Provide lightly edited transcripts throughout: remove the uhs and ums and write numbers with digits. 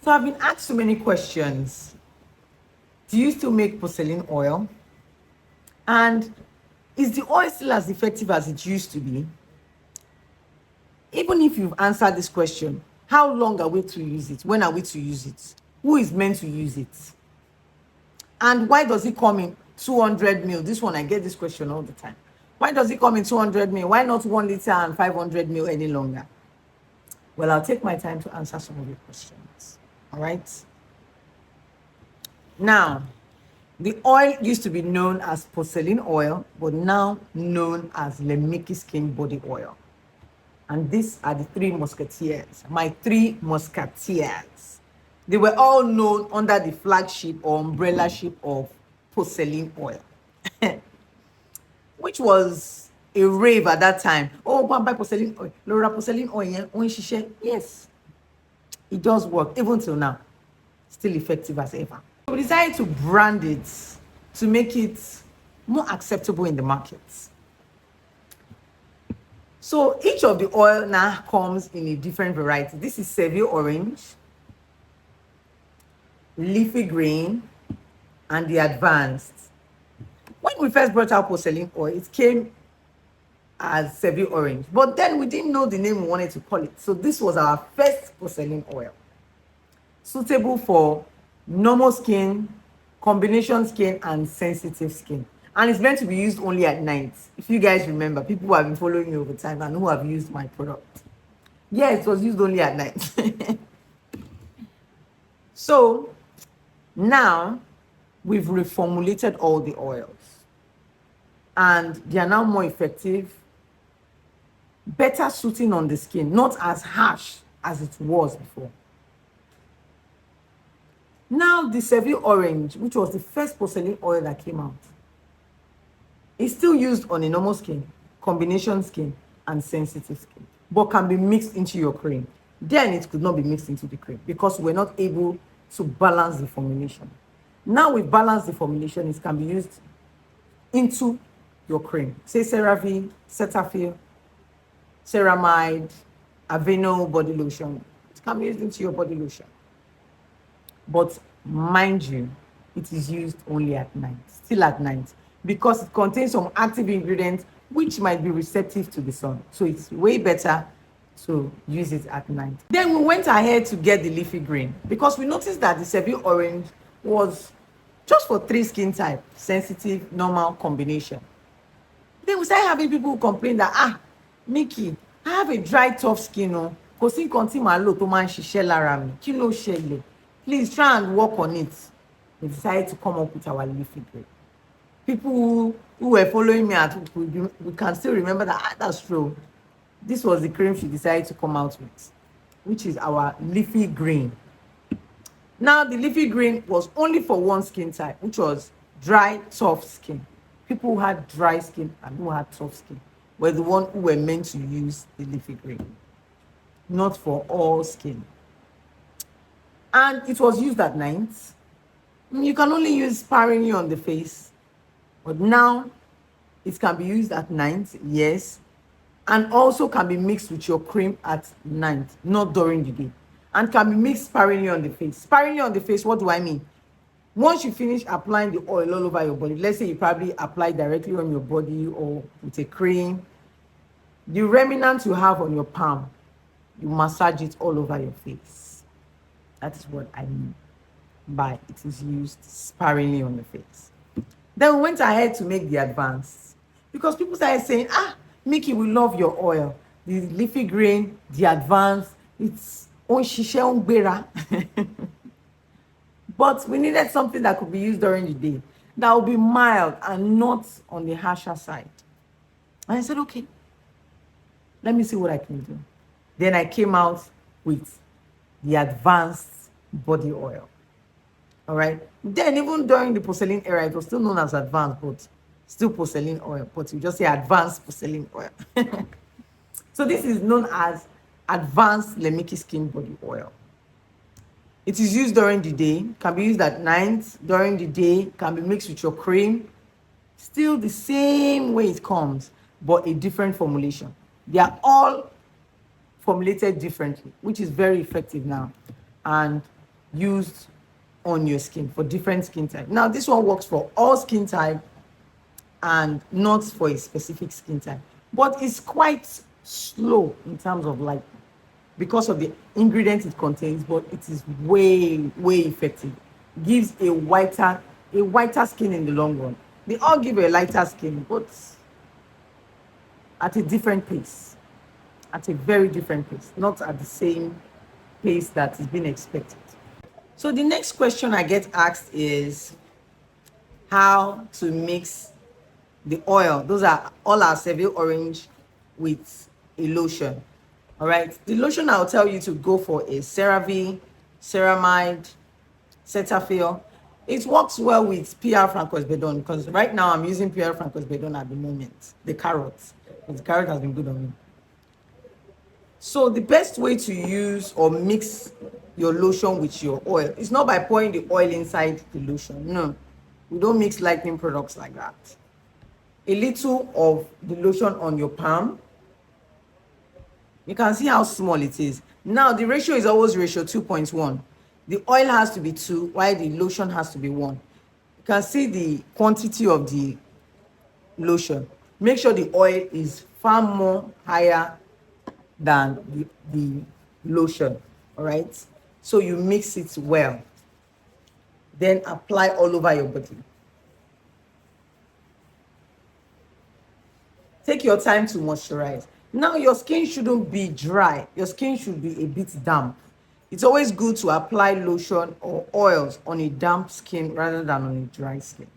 So I've been asked so many questions. Do you still make porcelain oil? And is the oil still as effective as it used to be? Even if you've answered this question, how long are we to use it? When are we to use it? Who is meant to use it? And why does it come in 200 ml? This one, I get this question all the time. Why does it come in 200 ml? Why not 1 liter and 500 ml any longer? Well, I'll take my time to answer some of your questions. All right. Now, the oil used to be known as porcelain oil, but now known as Micky Skin Body Oil. And these are the three musketeers, my three musketeers. They were all known under the flagship or umbrella ship of porcelain oil, which was a rave at that time. Oh, go and buy porcelain oil. Laura, porcelain oil, yes, it does work, even till now. Still effective as ever. We decided to brand it to make it more acceptable in the market. So each of the oil now comes in a different variety. This is Seville orange, leafy green, and the advanced. When we first brought out porcelain oil, it came as Seville orange, but then we didn't know the name we wanted to call it. So this was our first porcelain oil, suitable for normal skin, combination skin, and sensitive skin. And it's meant to be used only at night. If you guys remember, people who have been following me over time and who have used my product. Yeah, it was used only at night. So now we've reformulated all the oils. And they are now more effective, better suiting on the skin, not as harsh as it was before. Now the Seville orange, which was the first porcelain oil that came out, is still used on a normal skin, combination skin, and sensitive skin, but can be mixed into your cream. Then it could not be mixed into the cream because we're not able to balance the formulation. Now we've balanced the formulation, it can be used into your cream. Say CeraVe, Cetaphil, ceramide, Aveeno body lotion. It can be used into your body lotion. But mind you, it is used only at night, still at night, because it contains some active ingredients which might be receptive to the sun. So it's way better to use it at night. Then we went ahead to get the leafy green because we noticed that the Seville orange was just for 3 skin types: sensitive, normal, combination. Then we started having people who complain that, Mickey, I have a dry, tough skin. Kò sí nǹkan tí màá lò tó máa ń ṣiṣẹ́ lára mi. Kí ló ṣẹlẹ̀? Please try and work on it. We decided to come up with our leafy green. People who were following me at we can still remember that that's true. This was the cream she decided to come out with, which is our leafy green. Now the leafy green was only for one skin type, which was dry, tough skin. People who had dry skin and who had tough skin were the ones who were meant to use the leafy green, not for all skin. And it was used at night. You can only use sparingly on the face, but now it can be used at night, yes, and also can be mixed with your cream at night, not during the day, and can be mixed sparingly on the face. Sparingly on the face, what do I mean? Once you finish applying the oil all over your body, let's say you probably apply directly on your body or with a cream, the remnant you have on your palm, you massage it all over your face. That is what I mean by it is used sparingly on the face. Then we went ahead to make the advanced because people started saying, Mickey, we love your oil. The leafy green, the advanced, it's on shisha on bera. But we needed something that could be used during the day, that would be mild and not on the harsher side. And I said, okay, let me see what I can do. Then I came out with the advanced body oil. All right. Then even during the porcelain era, it was still known as advanced, but still porcelain oil. But you just say advanced porcelain oil. So this is known as advanced Micky Skin Body Oil. It is used during the day, can be used at night, during the day, can be mixed with your cream. Still the same way it comes, but a different formulation. They are all formulated differently, which is very effective now. And used on your skin for different skin type. Now, this one works for all skin type and not for a specific skin type, but it's quite slow in terms of like, because of the ingredients it contains, but it is way effective. Gives a whiter skin in the long run. They all give a lighter skin, but at a different pace, at a very different pace, not at the same pace that is being expected. So the next question I get asked is how to mix the oil. Those are all our Seville orange with a lotion. All right. The lotion I'll tell you to go for is CeraVe, Ceramide, Cetaphil. It works well with PR Francos-Bedon because right now I'm using PR Francos-Bedon at the moment. The carrots. The carrot has been good on me. So the best way to use or mix your lotion with your oil is not by pouring the oil inside the lotion. No, we don't mix lightning products like that. A little of the lotion on your palm. You can see how small it is. Now the ratio is always ratio 2.1. The oil has to be 2, while the lotion has to be 1. You can see the quantity of the lotion. Make sure the oil is far more higher than the lotion. All right. So you mix it well. Then apply all over your body. Take your time to moisturize. Now your skin shouldn't be dry. Your skin should be a bit damp. It's always good to apply lotion or oils on a damp skin rather than on a dry skin.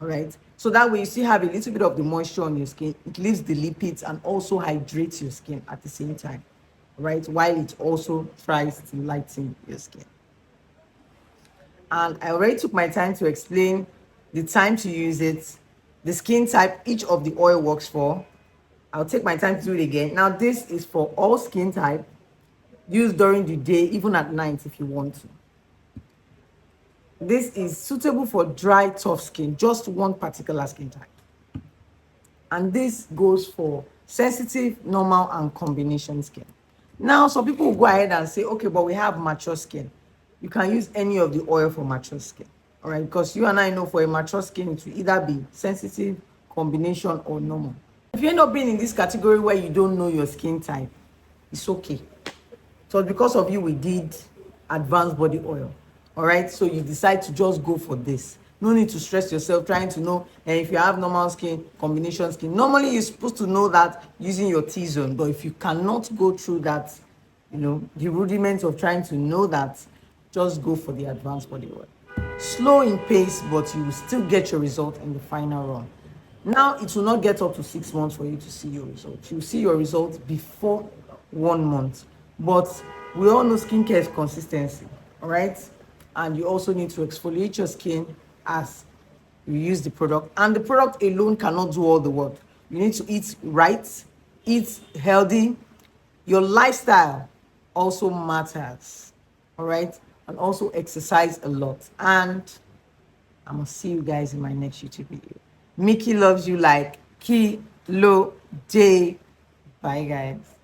All right. So that way you still have a little bit of the moisture on your skin. It leaves the lipids and also hydrates your skin at the same time. Right. While it also tries to lighten your skin. And I already took my time to explain the time to use it, the skin type each of the oil works for. I'll take my time to do it again. Now, this is for all skin type, used during the day, even at night if you want to. This is suitable for dry, tough skin, just one particular skin type. And this goes for sensitive, normal, and combination skin. Now, some people will go ahead and say, okay, but we have mature skin. You can use any of the oil for mature skin. All right, because you and I know for a mature skin, it will either be sensitive, combination, or normal. If you end up being in this category where you don't know your skin type, it's okay. So because of you, we did advanced body oil. All right, so you decide to just go for this. No need to stress yourself trying to know if you have normal skin, combination skin. Normally, you're supposed to know that using your T-zone, but if you cannot go through that, the rudiments of trying to know that, just go for the advanced body oil. Slow in pace, but you will still get your result in the final run. Now, it will not get up to 6 months for you to see your results. You will see your results before 1 month. But we all know skincare is consistency, all right? And you also need to exfoliate your skin as you use the product. And the product alone cannot do all the work. You need to eat right, eat healthy. Your lifestyle also matters, all right? And also exercise a lot. And I'm going to see you guys in my next YouTube video. Mickey loves you like Kilo J. Bye, guys.